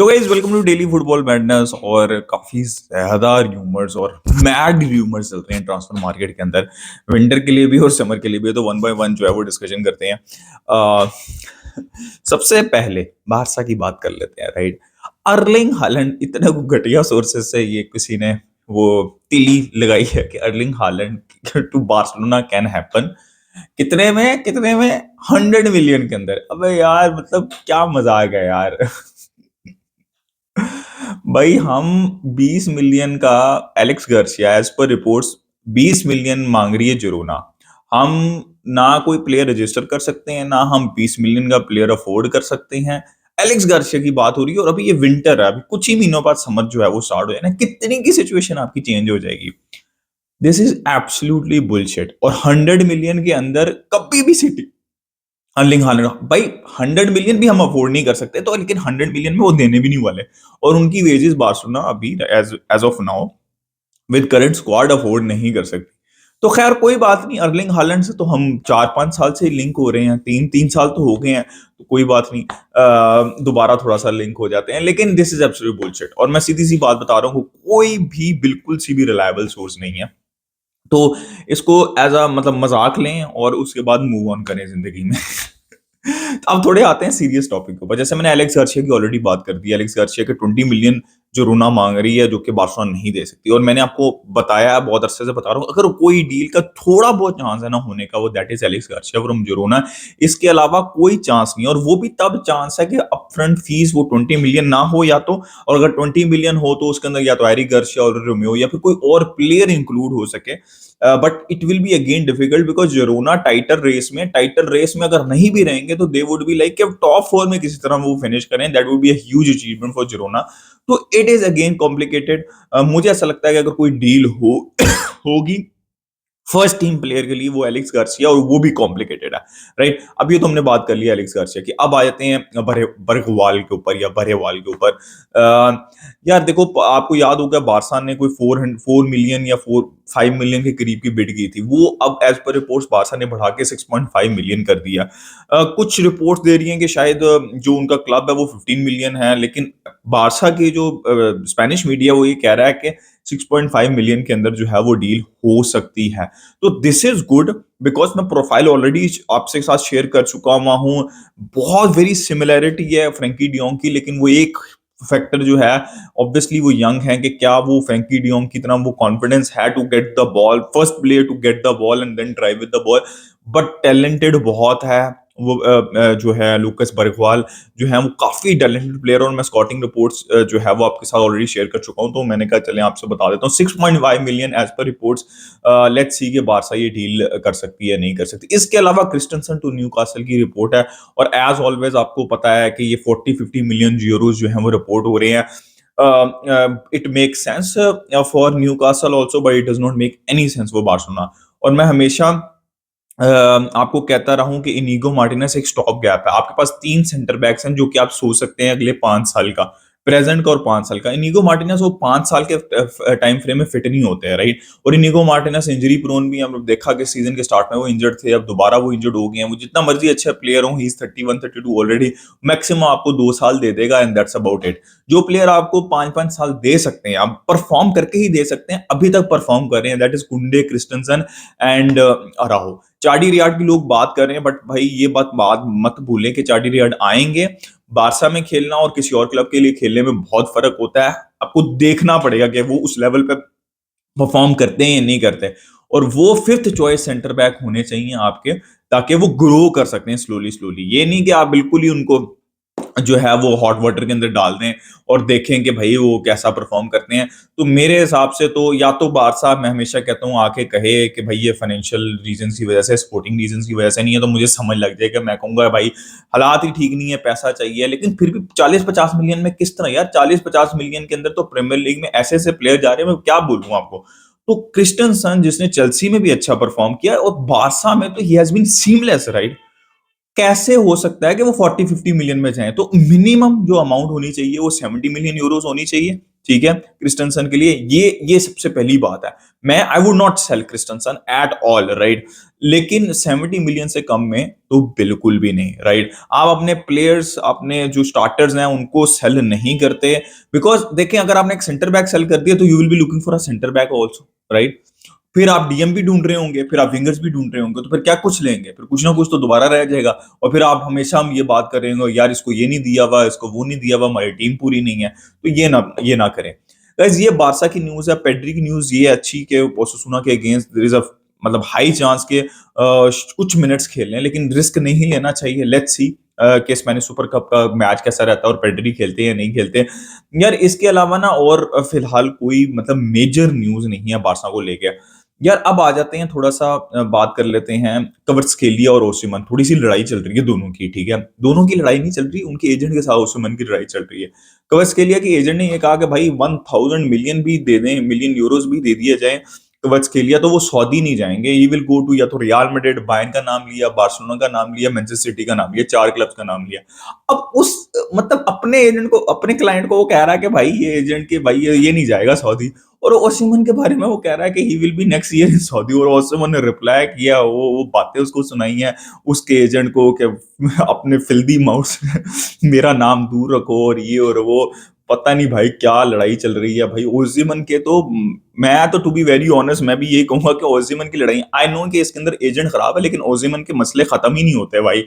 So guys welcome to daily football madness. और काफी ज्यादा र्यूमर्स और मैड र्यूमर्स चल रहे हैं ट्रांसफर मार्केट के अंदर, विंटर के लिए भी और समर के लिए भी। तो वन बाय वन जो है वो डिस्कशन करते हैं। अह, सबसे पहले बारसा की बात कर लेते हैं, राइट। अर्लिंग हालैंड, इतने घटिया सोर्सेस से ये किसी ने वो तिली लगाई है कि Erling Haaland to Barcelona can happen. कितने में 100 मिलियन के अंदर। अबे यार, मतलब क्या मजाक है यार। भाई हम 20 मिलियन का Alex Garcia, as per reports 20 million मांग रही है जिरोना। हम ना कोई प्लेयर रजिस्टर कर सकते हैं, ना हम 20 मिलियन का प्लेयर अफोर्ड कर सकते हैं। एलेक्स गार्सिया की बात हो रही है और अभी ये विंटर है, अभी कुछ ही महीनों बाद समर जो है वो स्टार्ट हो जाए ना, कितनी की सिचुएशन आपकी चेंज हो जाएगी। This is absolutely bullshit. और 100 मिलियन के अंदर कभी भी सिटी अर्लिंग हालैंड, भाई 100 मिलियन भी हम अफोर्ड नहीं कर सकते तो, लेकिन 100 मिलियन में वो देने भी नहीं वाले। और उनकी वेजेस बार्सिलोना अभी as as of now with current squad afford नहीं कर सकती। तो खैर कोई बात नहीं, अर्लिंग हालैंड से तो हम 4-5 साल से लिंक हो रहे हैं, 3-3 साल तो हो गए हैं। तो कोई बात नहीं, दोबारा थोड़ा सा लिंक हो जाते हैं। लेकिन दिस इज एब्सोल्यूट बुलशिट और मैं सीधी सी बात बता रहा हूँ, कोई भी बिल्कुल सी भी रिलायबल सोर्स नहीं है। तो इसको एज अ मतलब मजाक लें और उसके बाद मूव ऑन करें जिंदगी में। अब थोड़े आते हैं सीरियस टॉपिक के ऊपर। जैसे मैंने एलेक्स गार्सिया की ऑलरेडी बात कर दी। एलेक्स गार्सिया के 20 मिलियन जो रोना मांग रही है, जो कि बार्सिलोना नहीं दे सकती। और मैंने आपको बताया है, बहुत अरसे से बता रहा हूँ, अगर कोई डील का थोड़ा बहुत चांस है ना होने का, वो that is Alex Garcia from Girona. इसके अलावा कोई चांस नहीं। और वो भी तब चांस है कि अपफ्रंट फीस वो 20 मिलियन ना हो या तो, और अगर 20 मिलियन हो तो उसके अंदर या तो एरिक गार्सिया और रोमियो या फिर कोई और प्लेयर इंक्लूड हो सके। But it will be again difficult because Girona title race में अगर नहीं भी रहेंगे तो दे वुड बी लाइक कि टॉप 4 में किसी तरह वो फिनिश करें। That would be a huge achievement for Girona. तो इट इज अगेन कॉम्प्लिकेटेड। मुझे ऐसा लगता है कि अगर कोई डील हो होगी फर्स्ट टीम प्लेयर के लिए, वो एलेक्स गार्सिया, और वो भी कॉम्प्लिकेटेड है, राइट। अब ये तो हमने बात कर लिया एलेक्स गार्सिया की। अब आ जाते हैं बर्गवाल के ऊपर या बरेवाल के ऊपर। यार देखो, आपको याद होगा बारसा ने कोई 4 मिलियन या 5 मिलियन के करीब की बिड की थी। वो अब एज पर रिपोर्ट्स बारसा ने बढ़ा के 6.5 मिलियन कर दिया। कुछ रिपोर्ट्स दे रही हैं कि शायद जो उनका क्लब है वो 15 मिलियन है, लेकिन बारसा की जो स्पेनिश मीडिया वो ये कह रहा है कि 6.5 मिलियन के अंदर जो है वो डील हो सकती है। तो दिस इज गुड बिकॉज मैं प्रोफाइल ऑलरेडी आपसे साथ शेयर कर चुका हुआ हूँ। बहुत वेरी सिमिलैरिटी है फ्रैंकी डियोंग की, लेकिन वो एक फैक्टर जो है, ऑब्वियसली वो यंग है, कि क्या वो फ्रैंकी डियोंग की तरह वो कॉन्फिडेंस है to get the ball, first player to get the ball and then drive with the ball. But talented बहुत है वो, जो है लूकस बर्गवाल जो है वो काफी टैलेंटेड प्लेयर। और मैं स्कॉटिंग रिपोर्ट्स जो है वो आपके साथ ऑलरेडी शेयर कर चुका हूं, तो मैंने कहा चलें आपसे बता देता हूं। 6.5 million as per reports. Let's see कि बारसा ये डील कर सकती है नहीं कर सकती। इसके अलावा क्रिस्टनसन टू न्यूकासल की रिपोर्ट है। और एज ऑलवेज आपको पता है कि ये 40-50 मिलियन यूरोज जो है वो रिपोर्ट हो रहे हैं। It make sense for Newcastle also, but it does not make any sense for Barcelona. और मैं हमेशा आपको कहता रहा हूं कि इनिगो मार्टिनेज एक स्टॉप गैप है। आपके पास 3 सेंटर बैक्स हैं जो कि आप सोच सकते हैं अगले 5 साल का, प्रेजेंट का और 5 साल का। इनिगो मार्टिनेज वो 5 साल के टाइम फ्रेम में फिट नहीं होते हैं, राइट। और इनिगो मार्टिनेज इंजरी प्रोन भी, हम लोग देखा कि सीजन के स्टार्ट में वो इंजर्ड थे, अब दोबारा वो इंजर्ड हो गए हैं। वो जितना मर्जी अच्छे प्लेयर हो, ही इज 31-32 ऑलरेडी, मैक्सिमम आपको 2 साल दे देगा एंड दैट्स अबाउट इट। जो प्लेयर आपको 5-5 साल दे सकते हैं, आप परफॉर्म करके ही दे सकते हैं, अभी तक परफॉर्म कर रहे हैं, दैट इज कुंडे, क्रिस्टनसन एंड अराहो। चार्डी रियाड की लोग बात कर रहे हैं, बट भाई ये बात मत भूलें कि चार्डी रियाड आएंगे। बारसा में खेलना और किसी और क्लब के लिए खेलने में बहुत फर्क होता है। आपको देखना पड़ेगा कि वो उस लेवल पे परफॉर्म करते हैं या नहीं करते। और वो फिफ्थ चॉइस सेंटर बैक होने चाहिए आपके, ताकि वो ग्रो कर सकते हैं स्लोली स्लोली। ये नहीं कि आप बिल्कुल ही उनको जो है वो हॉट वाटर के अंदर डाल दें और देखें कि भाई वो कैसा परफॉर्म करते हैं। तो मेरे हिसाब से तो या तो बारसा, मैं हमेशा कहता हूँ, आके कहे कि भाई ये फाइनेंशियल रीजंस की वजह से, स्पोर्टिंग रीजंस की वजह से नहीं है, तो मुझे समझ लग जाएगा, मैं कहूंगा भाई हालात ही ठीक नहीं है, पैसा चाहिए। लेकिन फिर भी 40-50 मिलियन में किस तरह यार, 40-50 मिलियन के अंदर तो प्रीमियर लीग में ऐसे ऐसे प्लेयर जा रहे हैं, मैं क्या बोलूं आपको। तो क्रिस्टनसन जिसने चेल्सी में भी अच्छा परफॉर्म किया और बारसा में तो he has been seamless, right. कैसे हो सकता है कि वो 40-50 मिलियन में जाए। तो मिनिमम जो अमाउंट होनी चाहिए वो 70 मिलियन यूरोस होनी चाहिए। ठीक है, क्रिस्टेंसन के लिए ये सबसे पहली बात है। मैं I would not sell Christensen at all, right? लेकिन 70 मिलियन से कम में तो बिल्कुल भी नहीं, राइट? आप अपने प्लेयर्स, अपने जो स्टार्टर्स हैं उनको सेल नहीं करते, बिकॉज देखें, अगर आपने एक सेंटर बैक सेल कर दिया तो you will be looking for a centre back also, right? फिर आप डीएम भी ढूंढ रहे होंगे, फिर आप विंगर्स भी ढूंढ रहे होंगे, तो फिर क्या कुछ लेंगे? फिर कुछ ना कुछ तो दोबारा रह जाएगा। और फिर आप हमेशा हम ये बात कर रहे होंगे, यार इसको ये नहीं दिया हुआ, इसको वो नहीं दिया हुआ, हमारी टीम पूरी नहीं है। तो ये ना करें। गाइस, ये बारसा की न्यूज है। पेड्री की न्यूज ये अच्छी कि ओसासुना के अगेंस्ट देयर इज अ मतलब हाई चांस के कुछ मिनट्स खेलने, लेकिन रिस्क नहीं लेना चाहिए। लेट्स सी कि स्पेनिश सुपर कप का मैच कैसा रहता है और पेड्री खेलते हैं या नहीं खेलते। यार इसके अलावा ना और फिलहाल कोई मतलब मेजर न्यूज नहीं है बारसा को लेके। यार अब आ जाते हैं, थोड़ा सा बात कर लेते हैं कवारात्स्केलिया और ओसिमन। थोड़ी सी लड़ाई चल रही है दोनों की, ठीक है? दोनों की लड़ाई नहीं चल रही, उनके एजेंट के साथ ओसिमन की लड़ाई चल रही है। कवारात्स्केलिया के एजेंट ने ये कहा कि भाई 1000 मिलियन भी दे दें, मिलियन यूरोस भी दे दिए जाए कवारात्स्केलिया, तो वो सऊदी नहीं जाएंगे। ही विल गो टू या तो रियल मैड्रिड, बायर्न का नाम लिया, बार्सिलोना का नाम लिया, मैनचेस्टर सिटी का नाम लिया, 4 क्लब्स का नाम लिया। अब उस मतलब अपने एजेंट को, अपने क्लाइंट को वो कह रहा है कि भाई ये एजेंट के भाई ये नहीं जाएगा सऊदी। और ओसिमन के बारे में वो कह रहा है कि he will be next year in Saudi. और ओसिमन ने रिप्लाई किया, वो बातें उसको सुनाई हैं उसके एजेंट को कि अपने फिल्दी माउथ से मेरा नाम दूर रखो और ये और वो। पता नहीं भाई क्या लड़ाई चल रही है भाई ओसिमन के तो। मैं तो टू बी वेरी ऑनेस्ट, मैं भी यही कहूंगा कि ओसिमन की लड़ाई, आई नो कि इसके अंदर एजेंट खराब है, लेकिन ओसिमन के मसले खत्म ही नहीं होते भाई।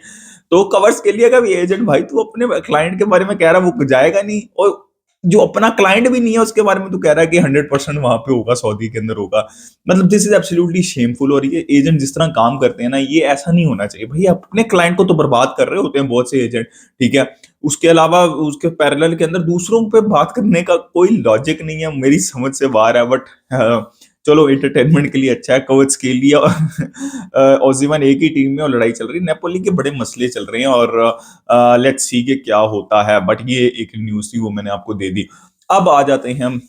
तो कवारात्स्केलिया का भी एजेंट, भाई तू अपने क्लाइंट के बारे में कह रहा है वो जाएगा नहीं, और जो अपना क्लाइंट भी नहीं है उसके बारे में तू कह रहा है कि 100% वहां पे होगा, सऊदी के अंदर होगा। मतलब दिस इज एब्सोल्युटली शेमफुल। और ये एजेंट जिस तरह काम करते हैं ना, ये ऐसा नहीं होना चाहिए भाई। अपने क्लाइंट को तो बर्बाद कर रहे होते हैं बहुत से एजेंट, ठीक है? उसके अलावा उसके पैरेलल के अंदर दूसरों पे बात करने का कोई लॉजिक नहीं है, मेरी समझ से बाहर है। बट चलो एंटरटेनमेंट के लिए अच्छा है। कवारात्स्केलिया और ओसिमन एक ही टीम में और लड़ाई चल रही है। नेपोली के बड़े मसले चल रहे हैं और लेट्स सी कि क्या होता है। बट ये एक न्यूज थी, वो मैंने आपको दे दी। अब आ जाते हैं हम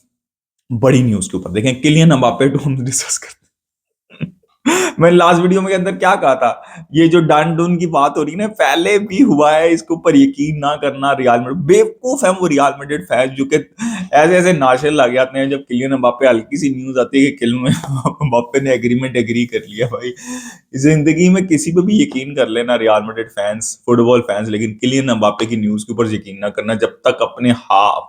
बड़ी न्यूज के ऊपर। देखें, किलियन एम्बाप्पे टू हम डिस्कस करते हैं। मैंने लास्ट वीडियो में के अंदर क्या कहा था? ये जो डान डून की बात हो रही है ना, पहले भी हुआ है, इसके ऊपर यकीन ना करना। रियल मैड्रिड बेवकूफ है, वो रियल मैड्रिड फैंस जो कि ऐसे ऐसे नाशे लग जाते हैं जब किलियन एम्बाप्पे, हल्की सी न्यूज आती है कि किलियन एम्बाप्पे ने एग्रीमेंट एग्री कर लिया। भाई जिंदगी में किसी पे भी यकीन कर लेना real Madrid fans, football fans, लेकिन किलियन एम्बाप्पे की न्यूज के ऊपर यकीन ना करना जब तक अपने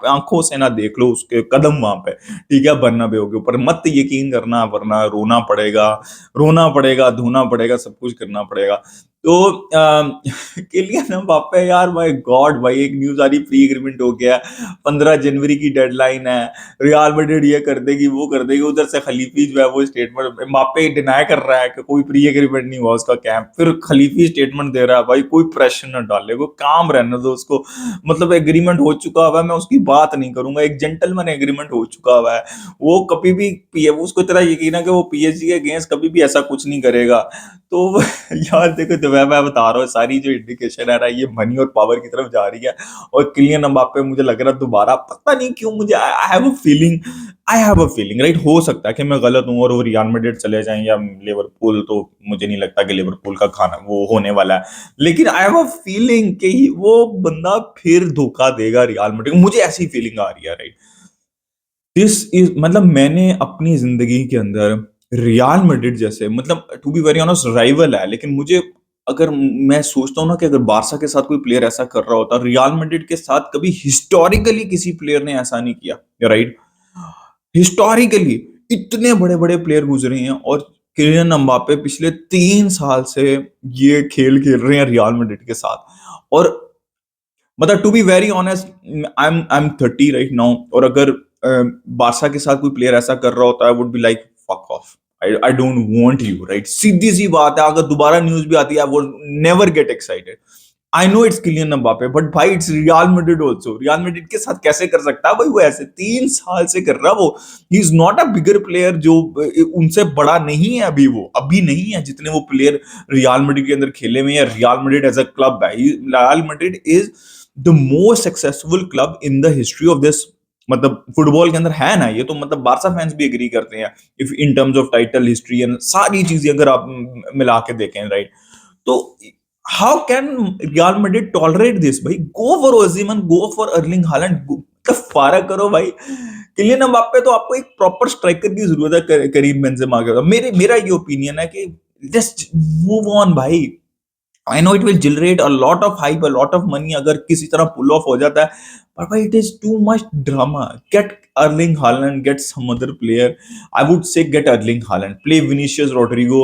आंखों से ना देख लो उसके कदम वहां पे, ठीक है? बर्नाबेउ के ऊपर मत यकीन करना, वरना रोना पड़ेगा, रोना पड़ेगा, धोना पड़ेगा, सब कुछ करना पड़ेगा। तो किलियन एम्बाप्पे, यार माय गॉड भाई, एक न्यूज़ आ रही प्री एग्रीमेंट हो गया, 15 जनवरी की डेडलाइन है, रियल मैड्रिड ये कर देगी, वो कर देगी। उधर से खलीफी जो है वो स्टेटमेंट, एम्बाप्पे डिनाई कर रहा है कि कोई प्री एग्रीमेंट नहीं हुआ उसका कैंप, फिर खलीफी स्टेटमेंट दे रहा है। भाई कोई प्रेशर न डाले, वो काम रहने दो उसको। मतलब एग्रीमेंट हो चुका हुआ है, मैं उसकी बात नहीं करूंगा, एक जेंटलमैन एग्रीमेंट हो चुका हुआ है। वो कभी भी उसको इतना यकीन है कि वो पीएसजी के अगेंस्ट कभी भी ऐसा कुछ नहीं करेगा। तो यार देखो, तो मैं बता रहा हूँ, सारी जो इंडिकेशन है ना, ये मनी और पावर की तरफ जा रही है। और किलियन एम्बाप्पे मुझे लग रहा है दोबारा, पता नहीं क्यों, मुझे I have a feeling, right? हो सकता है कि मैं गलत हूँ और वो रियल मैड्रिड चले जाएं या लिवरपूल, तो मुझे नहीं लगता कि लिवरपूल का खाना वो होने वाला है। लेकिन आई हैव अ फीलिंग कि वो बंदा फिर धोखा देगा रियल मैड्रिड को, मुझे ऐसी फीलिंग आ रही है, राइट? दिस इज मतलब मैंने अपनी जिंदगी के अंदर रियल मैड्रिड जैसे, मतलब to be very honest, rival है, लेकिन मुझे, अगर मैं सोचता हूँ ना कि अगर बारसा के साथ कोई प्लेयर ऐसा कर रहा होता, रियल मैड्रिड के साथ कभी हिस्टोरिकली किसी प्लेयर ने ऐसा नहीं किया, राइट? हिस्टोरिकली इतने बड़े बड़े प्लेयर गुजरे हैं, और किलियन एम्बाप्पे पिछले 3 साल से ये खेल खेल रहे हैं रियल मैड्रिड के साथ। और मतलब to be very honest, I am 30 right now, और अगर बारसा के साथ कोई प्लेयर ऐसा कर रहा होता है, would be like fuck off, I don't want you, right? सीधी सी बात है, अगर दोबारा न्यूज भी आती है, वो never get excited. I know it's Kylian Mbappe, but भाई it's Real Madrid also. Real Madrid के साथ कैसे कर सकता है भाई वो? ऐसे 3 साल से कर रहा है वो। He is not a bigger player, जो उनसे बड़ा नहीं है अभी, वो अभी नहीं है जितने वो प्लेयर रियल मैड्रिड के अंदर खेले हुए हैं। Real Madrid as a club है, Real Madrid is the most successful club in the history of this, मतलब फुटबॉल के अंदर है ना ये, तो मतलब बारसा फैंस भी एग्री करते हैं, if in terms of title history and सारी चीजें अगर आप मिला के देखें, राइट? तो how can Real Madrid tolerate this? भाई go for Osimhen, go for Erling Haaland, तो फारक करो भाई। किलियन एम्बाप्पे तो आपको एक प्रॉपर स्ट्राइकर की जरूरत है करीम बेंजेमा के। मेरा ये ओपिनियन है कि जस्ट मूव ऑन भाई। आई know it will generate a lot of hype, a lot of money अगर किसी तरह पुल ऑफ हो जाता है, but भाई it is too much drama. Get Erling Haaland, get some other player. I would say get Erling Haaland. Play Vinicius Rodrigo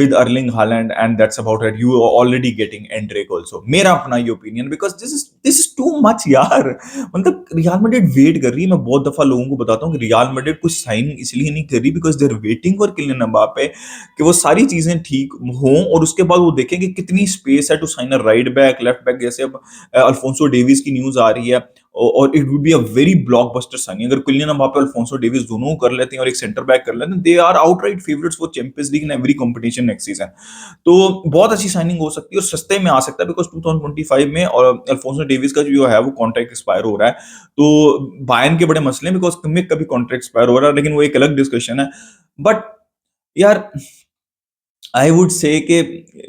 with Erling Haaland, and that's about it. You are already getting Endrick also. मेरा अपना ये opinion, because this is too much यार। मतलब real Madrid wait कर रही है। मैं बहुत दफा लोगों को बताता हूँ कि रियल मैड्रिड कुछ साइन इसलिए नहीं कर रही because they are waiting for Kylian Mbappe कि वो सारी चीजें ठीक हों, और उसके बाद वो देखें कि कितनी स्पेस है to sign a right back, left back. जैसे अब अल्फोंसो डेविस की न्यूज आ रही है, और it would be a very blockbuster signing अगर किलियन एम्बाप्पे अल्फोंसो डेविस दोनों कर लेते हैं और एक सेंटर बैक कर लेते हैं। They are outright favourites for Champions League in every competition next season. तो बहुत अच्छी साइनिंग हो सकती है और सस्ते में आ सकता है बिकॉज 2025 में और अल्फोंसो डेविस का जो है वो कॉन्ट्रैक्ट एक्सपायर हो रहा है। तो बायर्न के बड़े मसले हैं बिकॉज में कभी कॉन्ट्रैक्ट एक्सपायर हो रहा है, लेकिन वो एक अलग डिस्कशन है। बट यार आई वुड से कि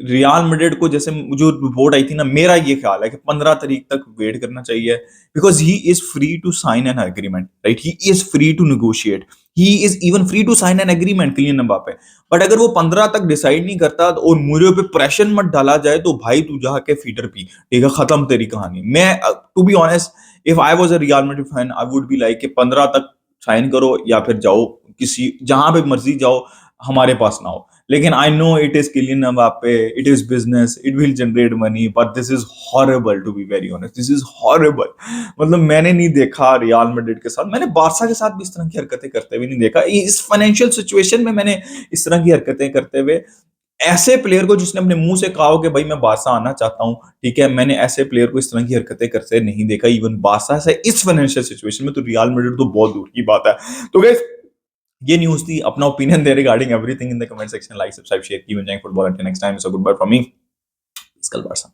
रियल मैड्रिड को, जैसे जो रिपोर्ट आई थी ना, मेरा ये ख्याल है कि 15 तारीख तक वेट करना चाहिए because he is free to sign an agreement, right? He is free to negotiate, he is even free to sign an agreement Kylian Mbappe. But अगर वो 15 तक डिसाइड नहीं करता और मुझे पे प्रेशर मत डाला जाए तो भाई तू जाके फीडर पी, ठीक है? खत्म तेरी कहानी। मैं to be honest, if I was a Real Madrid fan I would be like कि 15 तक साइन करो या फिर जाओ किसी जहां पे मर्जी जाओ, हमारे पास ना हो। लेकिन I know it is Kylian Mbappe, it is business, it will generate money, but this is horrible to be very honest, this is horrible. मतलब मैंने नहीं देखा रियल मैड्रिड के साथ, मैंने बारसा के साथ भी इस तरह की हरकतें करते हुए नहीं देखा। इस फाइनेंशियल सिचुएशन में मैंने इस तरह की हरकतें करते हुए ऐसे प्लेयर को जिसने अपने मुंह से कहा हो कि भाई मैं बारसा आना चाहता हूं, ठीक है, मैंने ऐसे प्लेयर को इस तरह की हरकतें करते नहीं देखा। इवन बारसा से इस फाइनेंशियल सिचुएशन में तो रियल मैड्रिड तो बहुत दूर की बात है। तो गाइस, ये न्यूज़ थी। अपना ओपिनियन दे regarding everything in the comment section. Like, subscribe, share, keep enjoying football. Until next time, so goodbye from me. कल बारसा।